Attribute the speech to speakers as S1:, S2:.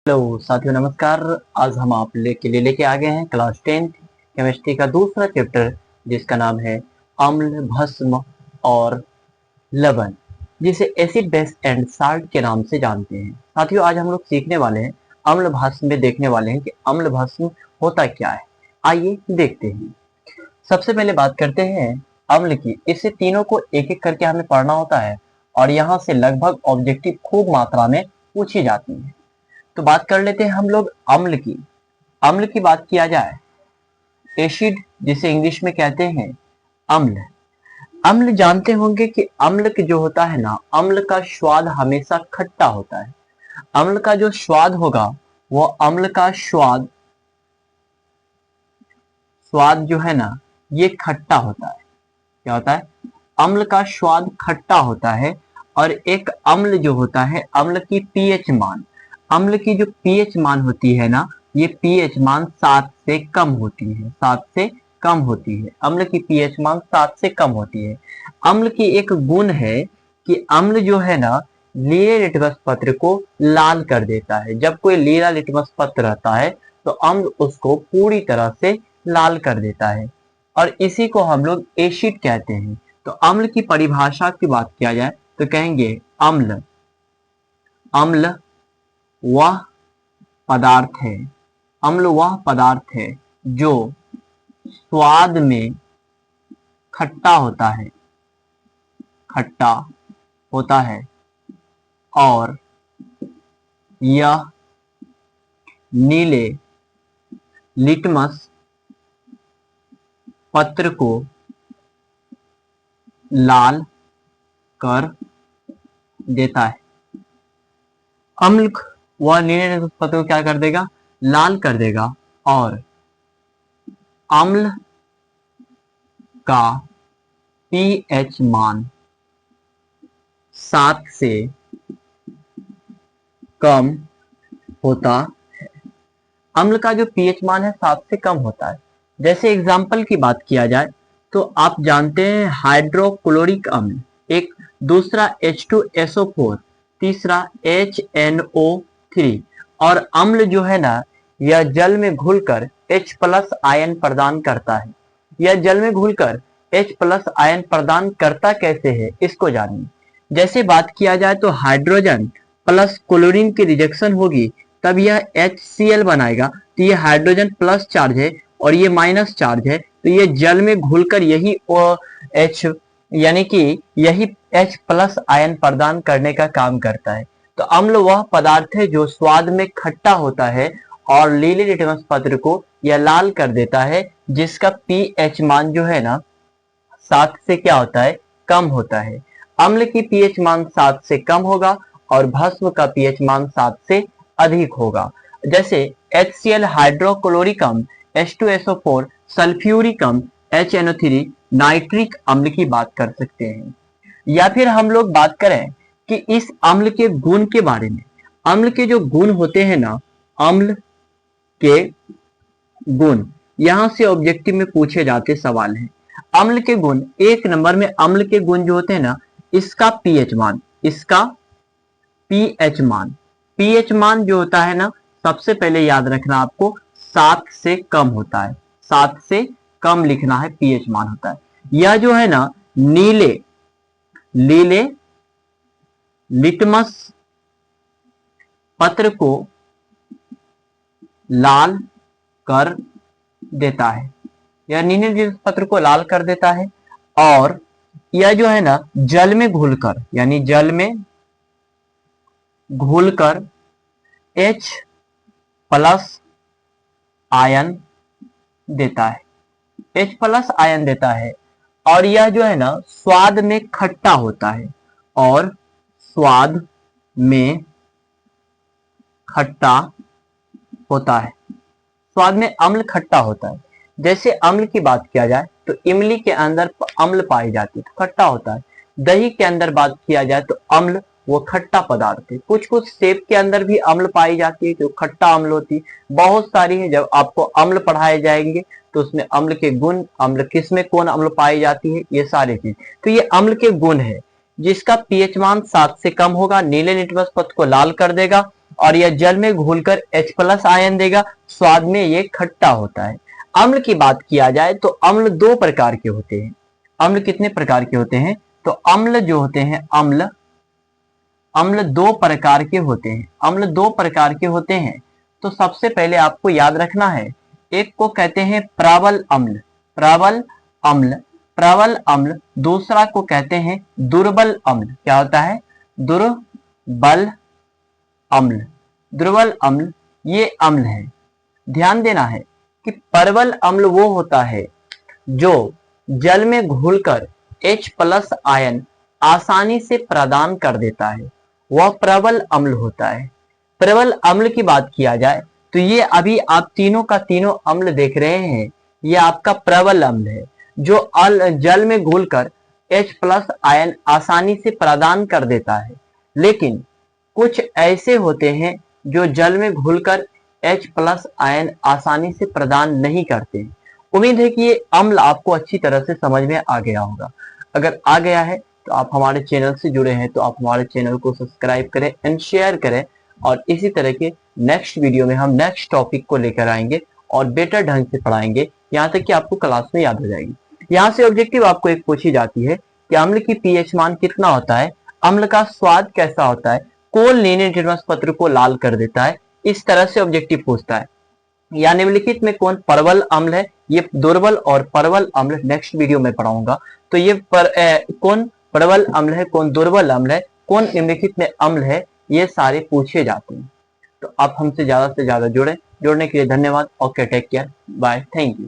S1: Hello साथियों, नमस्कार। आज हम आप के लिए लेके आ गए हैं क्लास 10 केमिस्ट्री का दूसरा चैप्टर, जिसका नाम है अम्ल, भस्म और लवण, जिसे एसिड, बेस एंड साल्ट के नाम से जानते हैं। साथियों, आज हम लोग सीखने वाले हैं, अम्ल भस्म में देखने वाले हैं कि अम्ल भस्म होता क्या है। आइए देखते हैं। सबसे पहले बात करते हैं अम्ल की। इससे तीनों को एक एक करके हमें पढ़ना होता है और यहाँ से लगभग ऑब्जेक्टिव खूब मात्रा में पूछी जाती है। तो बात कर लेते हैं हम लोग अम्ल की। अम्ल की बात किया जाए, एसिड जिसे इंग्लिश में कहते हैं अम्ल। अम्ल जानते होंगे कि अम्ल की जो होता है ना, अम्ल का स्वाद हमेशा खट्टा होता है। अम्ल का जो स्वाद होगा वो अम्ल का स्वाद जो है ना, ये खट्टा होता है। क्या होता है? अम्ल का स्वाद खट्टा होता है। और एक अम्ल जो होता है, अम्ल की पीएच मान, अम्ल की जो पीएच मान होती है ना, ये पीएच मान 7 से कम होती है। 7 से कम होती है। अम्ल की पीएच मान 7 से कम होती है। अम्ल की एक गुण है कि अम्ल जो है ना, नीले लिटमस पत्र को लाल कर देता है। जब कोई नीला लिटमस पत्र रहता है तो अम्ल उसको पूरी तरह से लाल कर देता है, और इसी को हम लोग एसिड कहते हैं। तो अम्ल की परिभाषा की बात किया जाए तो कहेंगे अम्ल, अम्ल वह पदार्थ है, अम्ल वह पदार्थ है जो स्वाद में खट्टा होता है, खट्टा होता है, और यह नीले लिटमस पत्र को लाल कर देता है। अम्ल वह नीले लिटमस पत्र को क्या कर देगा? लाल कर देगा। और अम्ल का पीएच मान 7 से कम होता है। अम्ल का जो पीएच मान है 7 से कम होता है। जैसे एग्जाम्पल की बात किया जाए तो आप जानते हैं हाइड्रोक्लोरिक अम्ल, एक दूसरा H2SO4, तीसरा HNO3। और अम्ल जो है ना, यह जल में घुलकर H+ आयन प्रदान करता है। यह जल में घुलकर H+ आयन प्रदान करता कैसे है, इसको जानिए। जैसे बात किया जाए तो हाइड्रोजन प्लस क्लोरीन की रिजेक्शन होगी, तब यह HCl बनाएगा। तो ये हाइड्रोजन प्लस चार्ज है और ये माइनस चार्ज है, तो ये जल में घुलकर यही H यानी कि यही H+ आयन प्रदान करने का काम करता है। तो अम्ल वह पदार्थ है जो स्वाद में खट्टा होता है और नीले लिटमस पत्र को यह लाल कर देता है, जिसका पीएच मान जो है ना 7 से क्या होता है? कम होता है। अम्ल की पीएच मान 7 से कम होगा और भस्म का पीएच मान 7 से अधिक होगा। जैसे HCl हाइड्रोक्लोरिक अम्ल, H2SO4 सल्फ्यूरिक अम्ल, HNO3 नाइट्रिक अम्ल की बात कर सकते हैं। या फिर हम लोग बात करें कि इस अम्ल के गुण के बारे में। अम्ल के जो गुण होते हैं ना, अम्ल के गुण यहां से ऑब्जेक्टिव में पूछे जाते सवाल हैं। अम्ल के गुण, एक नंबर में अम्ल के गुण जो होते हैं ना, इसका पीएच मान, इसका पीएच मान, पीएच मान जो होता है ना, सबसे पहले याद रखना आपको 7 से कम होता है। 7 से कम लिखना है, पीएच मान होता है। यह जो है ना, नीले नीले लिटमस पत्र को लाल कर देता है। यह नीले लिटमस पत्र को लाल कर देता है। और यह जो है ना, जल में घुलकर, यानी जल में घुलकर H+ आयन देता है, H+ आयन देता है। और यह जो है ना, स्वाद में खट्टा होता है, और स्वाद में खट्टा होता है। स्वाद में अम्ल खट्टा होता है। जैसे अम्ल की बात किया जाए तो इमली के अंदर अम्ल पाई जाती है तो खट्टा होता है। दही के अंदर बात किया जाए तो अम्ल वो खट्टा पदार्थ है। कुछ कुछ सेब के अंदर भी अम्ल पाई जाती है जो खट्टा अम्ल होती है। बहुत सारी है। जब आपको अम्ल पढ़ाए जाएंगे तो उसमें अम्ल के गुण, अम्ल किस में कौन अम्ल पाई जाती है, ये सारी चीज। तो ये अम्ल के गुण है, जिसका पीएच मान 7 से कम होगा, नीले लिटमस पत्र को लाल कर देगा और यह जल में घुलकर H+ आयन देगा। स्वाद में ये खट्टा होता है। अम्ल की बात किया जाए तो अम्ल दो प्रकार के होते हैं। अम्ल कितने प्रकार के होते हैं? तो अम्ल जो होते हैं अम्ल दो प्रकार के होते हैं। अम्ल दो प्रकार के होते हैं। तो सबसे पहले आपको याद रखना है, एक को कहते हैं प्रबल अम्ल, प्रबल अम्ल, प्रबल अम्ल। दूसरा को कहते हैं दुर्बल अम्ल। क्या होता है? दुर्बल अम्ल, दुर्बल अम्ल ये अम्ल है। ध्यान देना है कि प्रबल अम्ल वो होता है जो जल में घुलकर H+ आयन आसानी से प्रदान कर देता है, वह प्रबल अम्ल होता है। प्रबल अम्ल की बात किया जाए तो ये अभी आप तीनों का तीनों अम्ल देख रहे हैं, ये आपका प्रबल अम्ल है जो जल में घुलकर H+ आयन आसानी से प्रदान कर देता है। लेकिन कुछ ऐसे होते हैं जो जल में घुलकर H+ आयन आसानी से प्रदान नहीं करते। उम्मीद है कि ये अम्ल आपको अच्छी तरह से समझ में आ गया होगा। अगर आ गया है तो आप हमारे चैनल से जुड़े हैं तो आप हमारे चैनल को सब्सक्राइब करें एंड शेयर करें, और इसी तरह के नेक्स्ट वीडियो में हम नेक्स्ट टॉपिक को लेकर आएंगे और बेटर ढंग से पढ़ाएंगे, यहाँ तक कि आपको क्लास में याद हो जाएगी। यहाँ से ऑब्जेक्टिव आपको एक पूछी जाती है कि अम्ल की पीएच मान कितना होता है, अम्ल का स्वाद कैसा होता है, कौन लीनियर लिटमस पत्र को लाल कर देता है, इस तरह से ऑब्जेक्टिव पूछता है। या निम्नलिखित में कौन प्रबल अम्ल है? ये दुर्बल और प्रबल अम्ल नेक्स्ट वीडियो में पढ़ाऊंगा। तो ये कौन प्रबल अम्ल है, कौन दुर्बल अम्ल है, कौन निम्नलिखित में अम्ल है, ये सारे पूछे जाते हैं। तो आप हमसे ज्यादा से ज्यादा जुड़े। जुड़ने के लिए धन्यवाद। Okay, take care, bye, thank you.